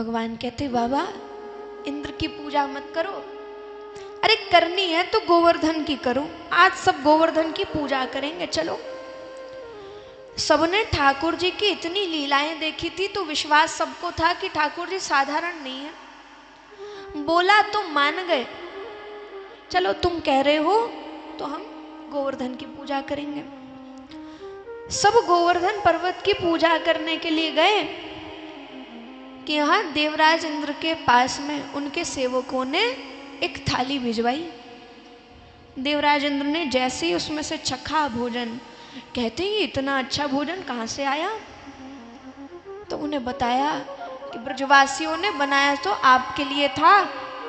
भगवान कहते बाबा इंद्र की पूजा मत करो, अरे करनी है तो गोवर्धन की करो, आज सब गोवर्धन की पूजा करेंगे। चलो, सबने ठाकुर जी की इतनी लीलाएं देखी थी तो विश्वास सबको था कि ठाकुर जी साधारण नहीं है। बोला तो मान गए, चलो तुम कह रहे हो तो हम गोवर्धन की पूजा करेंगे। सब गोवर्धन पर्वत की पूजा करने के लिए गए कि यहाँ देवराज इंद्र के पास में उनके सेवकों ने एक थाली भिजवाई। देवराज इंद्र ने जैसे ही उसमें से चखा भोजन, कहते हैं इतना अच्छा भोजन कहाँ से आया? तो उन्हें बताया कि ब्रजवासियों ने बनाया तो आपके लिए था,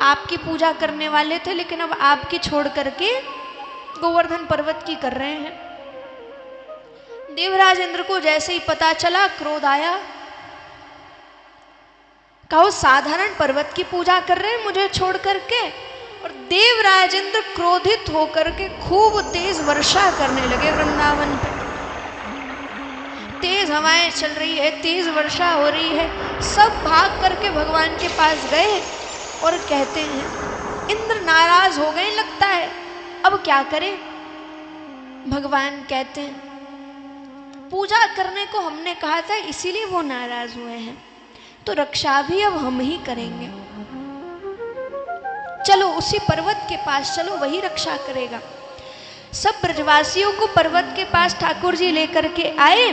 आपकी पूजा करने वाले थे, लेकिन अब आपकी छोड़ करके गोवर्धन पर्वत की कर रहे हैं। देवराज इंद्र को जैसे ही पता चला क्रोध आया, कहो साधारण पर्वत की पूजा कर रहे हैं मुझे छोड़ करके। और देवराज इंद्र क्रोधित होकर के खूब तेज वर्षा करने लगे वृंदावन पे। तेज हवाएं चल रही है, तेज वर्षा हो रही है। सब भाग करके भगवान के पास गए और कहते हैं इंद्र नाराज हो गए लगता है, अब क्या करें? भगवान कहते हैं पूजा करने को हमने कहा था इसीलिए वो नाराज हुए हैं, तो रक्षा भी अब हम ही करेंगे। चलो उसी पर्वत के पास चलो, वही रक्षा करेगा। सब ब्रजवासियों को पर्वत के पास ठाकुर जी लेकर के आए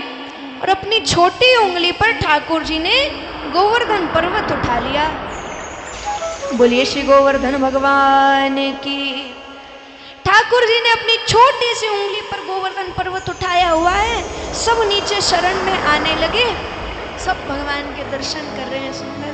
और अपनी छोटी उंगली पर ठाकुर जी ने गोवर्धन पर्वत उठा लिया। बोलिए श्री गोवर्धन भगवान की। ठाकुर जी ने अपनी छोटी सी उंगली पर गोवर्धन पर्वत उठाया हुआ है। सब नीचे शरण में आने लगे, सब भगवान के दर्शन कर रहे हैं। सुंदर